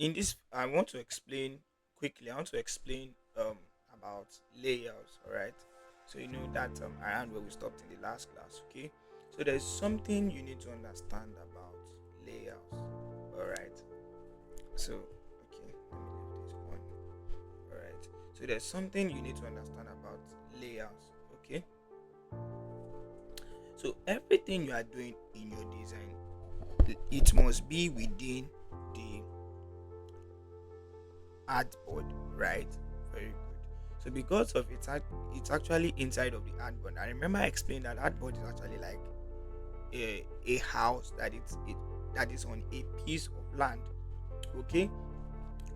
in this, I want to explain quickly. I want to explain about layouts. All right. So you know that around where we stopped in the last class. Okay. So there's something you need to understand about layouts. All right. So okay, let me leave this one. All right. So there's something you need to understand about layouts. Okay. So everything you are doing in your design, it must be within the artboard, right? Very good. So because of it's actually inside of the artboard. I remember I explained that artboard is actually like a house that is on a piece of land. Okay,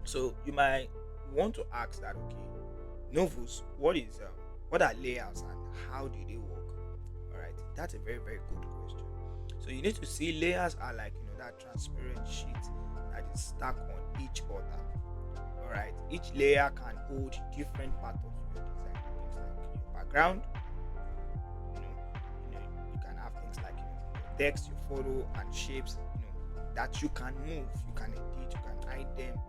so you might want to ask that. Okay, novels, what are layouts and how do they work? All right, that's a very very good question. So you need to see layers are like that transparent sheet that is stacked on each other. All right, each layer can hold different part of your design. Things like your background, you know, you can have things like your text, your photo, and shapes. That you can move, you can edit, you can hide them.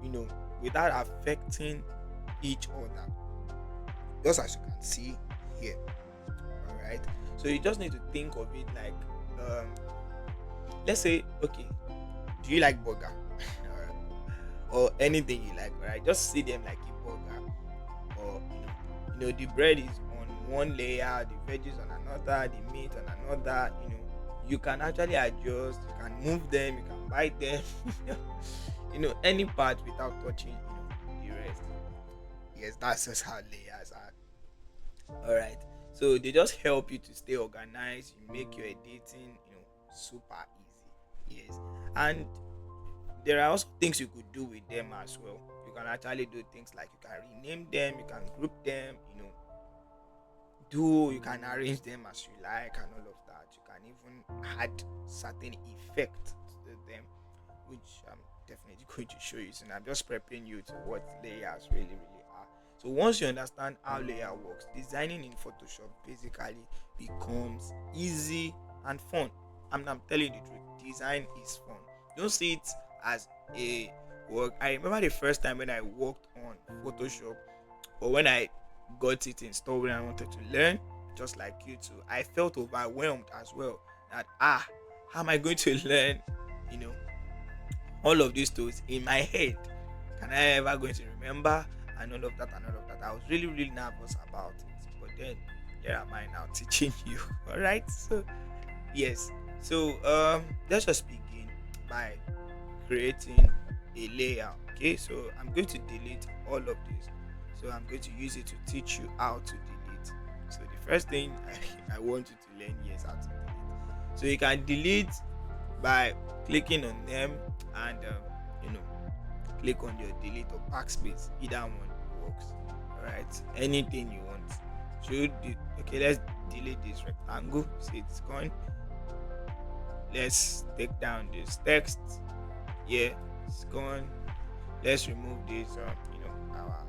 You know, without affecting each other. Just as you can see here. All right. So you just need to think of it like, um, let's say, okay, do you like burger? Or anything you like, right? Just see them like a burger. Or the bread is on one layer, the veggies on another, the meat on another. You can actually adjust, you can move them, you can bite them, any part without touching, the rest. Yes, that's just how layers are. All right. So they just help you to stay organized. You make your editing, super easy. Yes, and there are also things you could do with them as well. You can actually do things like you can rename them, you can group them, you can arrange them as you like and all of that. You can even add certain effects to them, which I'm definitely going to show you soon. I'm just prepping you to what layers really are. So once you understand how layer works, designing in Photoshop basically becomes easy and fun. I'm telling you the truth. Design is fun. Don't see it as a work. I remember the first time when I worked on Photoshop, or when I got it installed when I wanted to learn, just like you too. I felt overwhelmed as well. That how am I going to learn, you know, all of these tools in my head? Can I ever going to remember? And all of that and all of that. I was really nervous about it. But then here am I now teaching you. Alright. So yes. So let's just begin by creating a layer. Okay, so I'm going to delete all of this. So I'm going to use it to teach you how to delete. So the first thing I want you to learn here is how to delete. So you can delete by clicking on them and you know click on your delete or backspace. Either one works. All right, anything you want. Okay, let's delete this rectangle. See, it's gone. Let's take down this text. Yeah, it's gone. Let's remove this our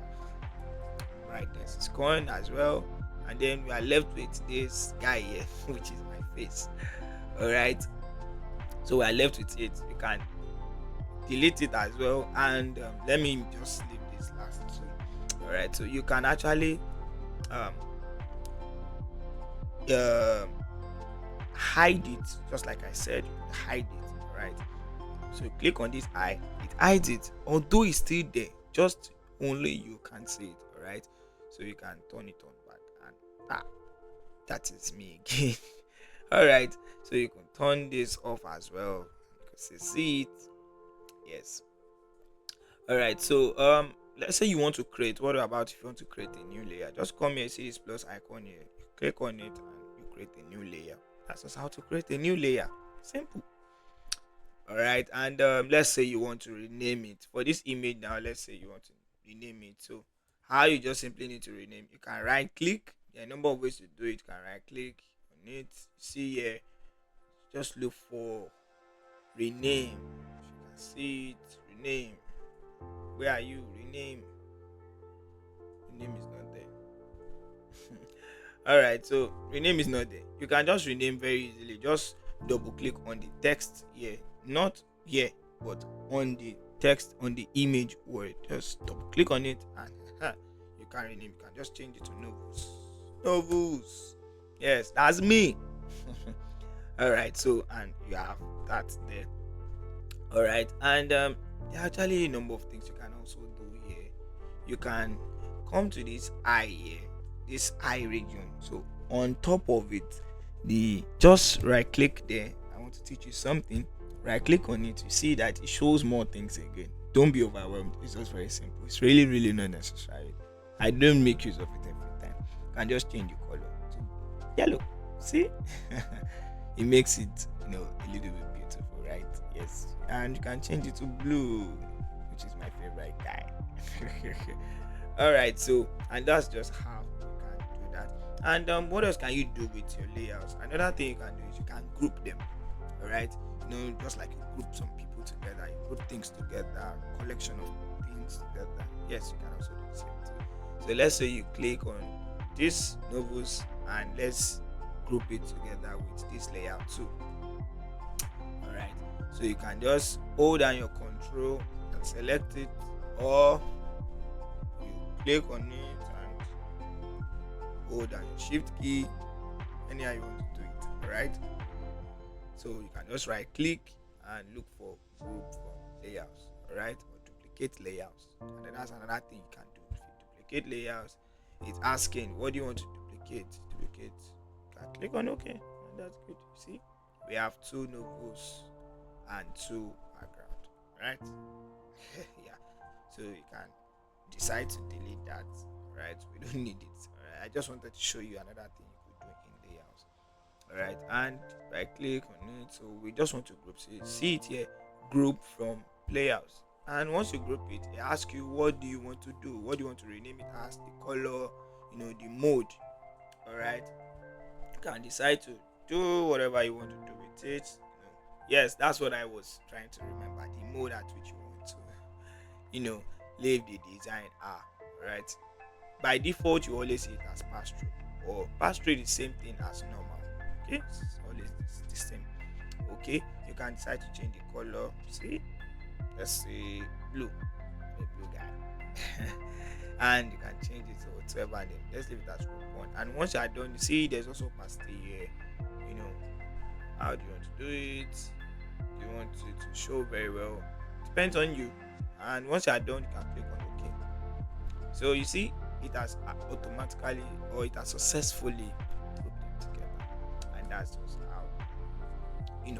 brightness is gone as well, and then we are left with this guy here which is my face. All right, so we are left with it. You can delete it as well, and let me just leave this last two. All right, so you can actually um, uh, hide it, just like I said. You can hide it. All right, so click on this eye, it hides it, although it's still there, just only you can see it. All right, so you can turn it on back, and that is me again. All right, so you can turn this off as well. You can see it. Yes. All right, so let's say you want to create. What about if you want to create a new layer? Just come here, see this plus icon here, you click on it and you create a new layer. That's just how to create a new layer. Simple. All right, and let's say you want to rename it for this image. Now let's say you want to rename it. So how you just simply need to rename, you can right click. There are a number of ways to do it. You can right click on it, see here, just look for rename. You can see it, rename. Where are you? Rename. Rename is not there. All right, so rename is not there. You can just rename very easily. Just double click on the text here, not here. but on the text, on the image word, just double click on it and you can rename. You can just change it to novels. Novels. Yes, that's me. All right. So and you have that there. All right, and there are actually a number of things you can also do here. You can come to this eye here, this eye region. So on top of it, the just right click there. I want to teach you something. Right click on it, you see that it shows more things again. Don't be overwhelmed. It's just very simple. It's really, really not necessary. I don't make use of it every time. You can just change the color to yellow. See? It makes it, a little bit beautiful, right? Yes. And you can change it to blue, which is my favorite guy. All right. So, and that's just how you can do that. And what else can you do with your layouts? Another thing you can do is you can group them. All right. Just like you group some people together, you group things together, collection of things together. Yes, you can also do the same thing. So let's say you click on this novels and let's group it together with this layout too. All right. So you can just hold down your control and select it, or you click on it and hold down your shift key. Anyhow you want to do it. All right. So you can just right click and look for group from layouts. All right, or duplicate layouts. And then that's another thing you can do. If you duplicate layouts, it's asking what do you want to duplicate. Duplicate. You can click on OK, and that's good. See, we have two novels and two background, right? Yeah. So you can decide to delete that, right? We don't need it. All right? I just wanted to show you another thing you could do in layouts. All right, and I click on it. So we just want to group. So you see it here, group from layouts. And once you group it, it asks you what do you want to do? What do you want to rename it as? The color, the mode. All right, you can decide to do whatever you want to do with it. Yes, that's what I was trying to remember. The mode at which you want to, leave the design are. Right. By default, you always see it as pass through, or pass through the same thing as normal. Okay, it's always the same. Okay, you can decide to change the color. See, let's say blue, the blue guy, and you can change it to whatever. And then let's leave it as group one. And once you are done, you see there's also opacity here. How do you want to do it? Do you want it to show very well? Depends on you. And once you are done, you can click on OK. So you see, it has automatically, or it has successfully grouped them together. And that's just how you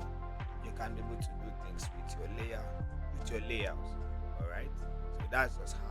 can be able to do things with your layouts. All right. So that's just how